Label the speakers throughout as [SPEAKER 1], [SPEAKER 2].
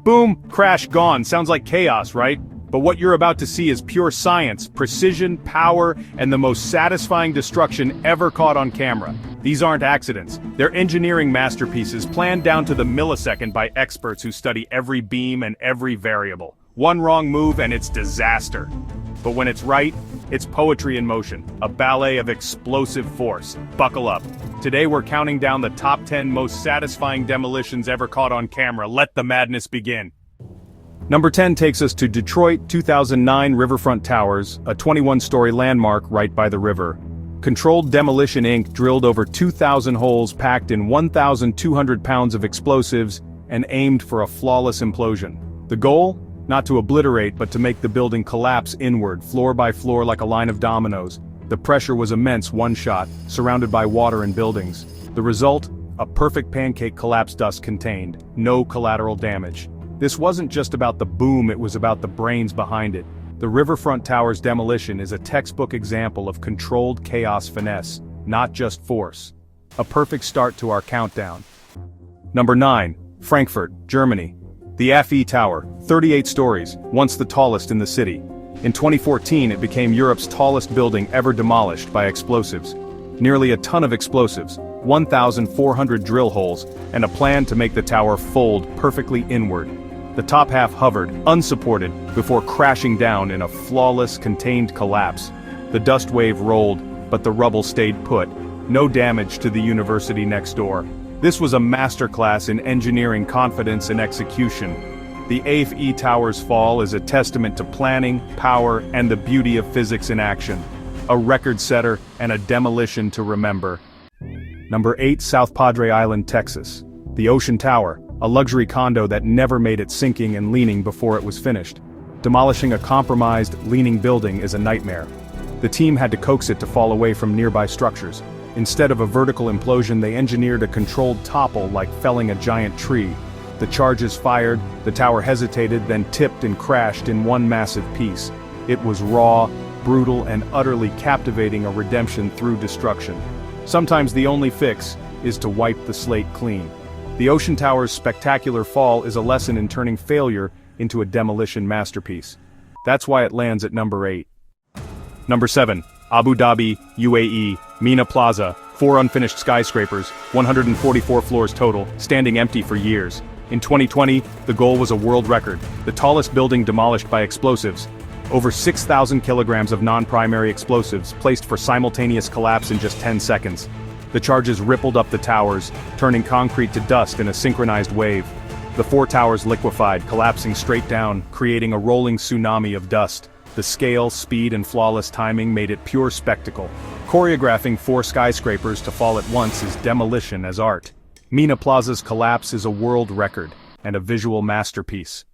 [SPEAKER 1] Boom, crash, gone. Sounds like chaos, right? But what you're about to see is pure science, precision, power, and the most satisfying destruction ever caught on camera. These aren't accidents. They're engineering masterpieces planned down to the millisecond by experts who study every beam and every variable. One wrong move and it's disaster. But when it's right, it's poetry in motion, a ballet of explosive force. Buckle up. Today we're counting down the top 10 most satisfying demolitions ever caught on camera. Let the madness begin. Number 10 takes us to Detroit 2009 Riverfront Towers, a 21-story landmark right by the river. Controlled Demolition Inc. drilled over 2,000 holes packed in 1,200 pounds of explosives and aimed for a flawless implosion. The goal? Not to obliterate but to make the building collapse inward, floor by floor like a line of dominoes. The pressure was immense, one shot, surrounded by water and buildings. The result? A perfect pancake collapse, dust contained, no collateral damage. This wasn't just about the boom, it was about the brains behind it. The Riverfront Towers demolition is a textbook example of controlled chaos finesse, not just force. A perfect start to our countdown. Number 9. Frankfurt, Germany. The FE Tower, 38 stories, once the tallest in the city. In 2014 it became Europe's tallest building ever demolished by explosives. Nearly a ton of explosives, 1,400 drill holes, and a plan to make the tower fold perfectly inward. The top half hovered, unsupported, before crashing down in a flawless, contained collapse. The dust wave rolled, but the rubble stayed put. No damage to the university next door. This was a masterclass in engineering confidence and execution. The FE Tower's fall is a testament to planning, power, and the beauty of physics in action. A record setter and a demolition to remember. Number 8. South Padre Island, Texas. The Ocean Tower, a luxury condo that never made it sinking and leaning before it was finished. Demolishing a compromised, leaning building is a nightmare. The team had to coax it to fall away from nearby structures. Instead of a vertical implosion, they engineered a controlled topple like felling a giant tree. The charges fired, the tower hesitated, then tipped and crashed in one massive piece. It was raw, brutal, and utterly captivating, a redemption through destruction. Sometimes the only fix is to wipe the slate clean. The Ocean Tower's spectacular fall is a lesson in turning failure into a demolition masterpiece. That's why it lands at number 8. Number 7. Abu Dhabi, UAE, Meena Plaza, 4 unfinished skyscrapers, 144 floors total, standing empty for years. In 2020, the goal was a world record, the tallest building demolished by explosives. Over 6,000 kilograms of non-primary explosives placed for simultaneous collapse in just 10 seconds. The charges rippled up the towers, turning concrete to dust in a synchronized wave. The 4 towers liquefied, collapsing straight down, creating a rolling tsunami of dust. The scale, speed, and flawless timing made it pure spectacle. Choreographing 4 skyscrapers to fall at once is demolition as art. Meena Plaza's collapse is a world record, and a visual masterpiece.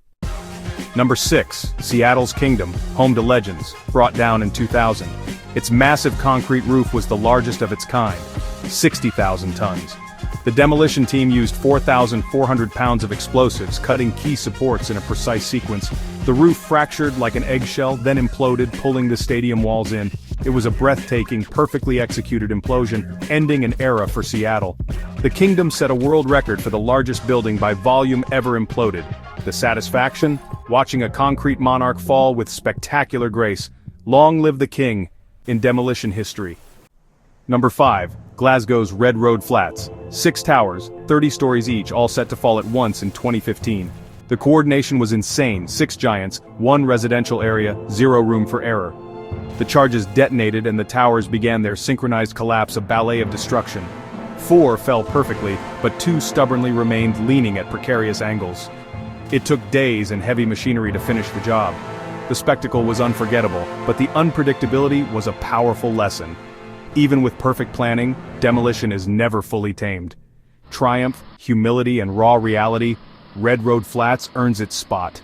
[SPEAKER 1] Number 6. Seattle's Kingdome, home to legends, brought down in 2000. Its massive concrete roof was the largest of its kind, 60,000 tons. The demolition team used 4,400 pounds of explosives, cutting key supports in a precise sequence. The roof fractured like an eggshell, then imploded, pulling the stadium walls in. It was a breathtaking, perfectly executed implosion, ending an era for Seattle. The Kingdome set a world record for the largest building by volume ever imploded. The satisfaction? Watching a concrete monarch fall with spectacular grace. Long live the king in demolition history. Number 5. Glasgow's Red Road Flats. 6 towers, 30 stories each, all set to fall at once in 2015. The coordination was insane, 6 giants, 1 residential area, 0 room for error. The charges detonated and the towers began their synchronized collapse, a ballet of destruction. 4 fell perfectly, but 2 stubbornly remained leaning at precarious angles. It took days and heavy machinery to finish the job. The spectacle was unforgettable, but the unpredictability was a powerful lesson. Even with perfect planning, demolition is never fully tamed. Triumph, humility, and raw reality, Red Road Flats earns its spot.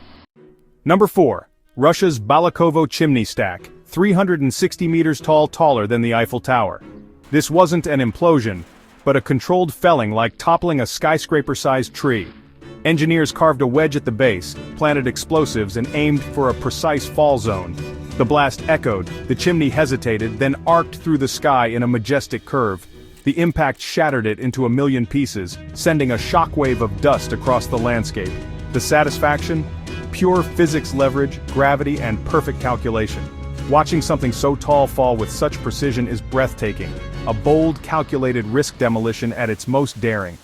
[SPEAKER 1] Number 4. Russia's Balakovo chimney stack, 360 meters tall, taller than the Eiffel Tower. This wasn't an implosion, but a controlled felling like toppling a skyscraper-sized tree. Engineers carved a wedge at the base, planted explosives, and aimed for a precise fall zone. The blast echoed, the chimney hesitated, then arced through the sky in a majestic curve. The impact shattered it into a million pieces, sending a shockwave of dust across the landscape. The satisfaction? Pure physics leverage, gravity, and perfect calculation. Watching something so tall fall with such precision is breathtaking. A bold, calculated risk demolition at its most daring.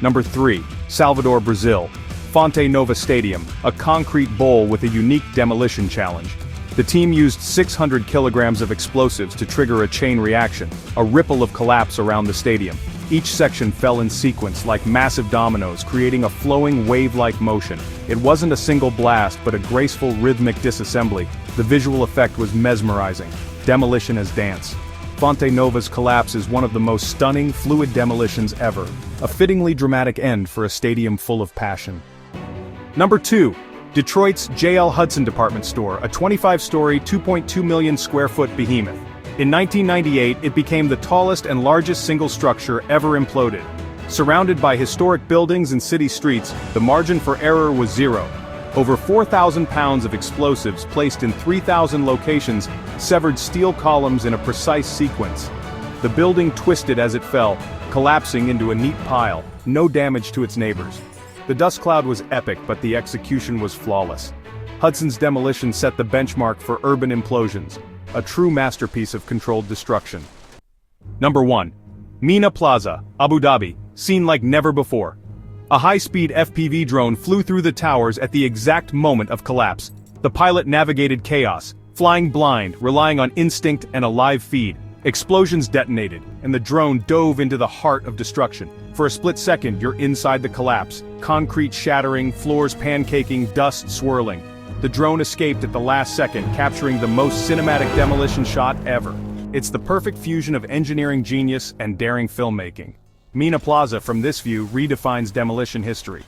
[SPEAKER 1] Number 3. Salvador, Brazil. Fonte Nova Stadium, a concrete bowl with a unique demolition challenge. The team used 600 kilograms of explosives to trigger a chain reaction, a ripple of collapse around the stadium. Each section fell in sequence like massive dominoes, creating a flowing wave-like motion. It wasn't a single blast but a graceful rhythmic disassembly. The visual effect was mesmerizing. Demolition as dance. Fonte Nova's collapse is one of the most stunning, fluid demolitions ever. A fittingly dramatic end for a stadium full of passion. Number 2. Detroit's J.L. Hudson department store, a 25-story, 2.2 million square foot behemoth. In 1998, it became the tallest and largest single structure ever imploded. Surrounded by historic buildings and city streets, the margin for error was zero. Over 4,000 pounds of explosives placed in 3,000 locations severed steel columns in a precise sequence. The building twisted as it fell, collapsing into a neat pile, no damage to its neighbors. The dust cloud was epic, but the execution was flawless. Hudson's demolition set the benchmark for urban implosions, a true masterpiece of controlled destruction. Number 1. Meena Plaza, Abu Dhabi, seen like never before. A high-speed FPV drone flew through the towers at the exact moment of collapse. The pilot navigated chaos, flying blind, relying on instinct and a live feed. Explosions detonated, and the drone dove into the heart of destruction. For a split second, you're inside the collapse, concrete shattering, floors pancaking, dust swirling. The drone escaped at the last second, capturing the most cinematic demolition shot ever. It's the perfect fusion of engineering genius and daring filmmaking. Meena Plaza from this view redefines demolition history.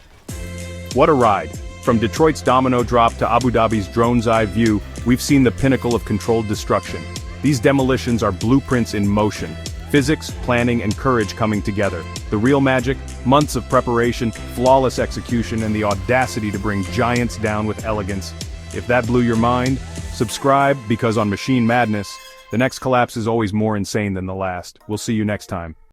[SPEAKER 1] What a ride! From Detroit's domino drop to Abu Dhabi's drone's eye view, we've seen the pinnacle of controlled destruction. These demolitions are blueprints in motion. Physics, planning, and courage coming together. The real magic? Months of preparation, flawless execution, and the audacity to bring giants down with elegance. If that blew your mind, subscribe, because on Machine Madness, the next collapse is always more insane than the last. We'll see you next time.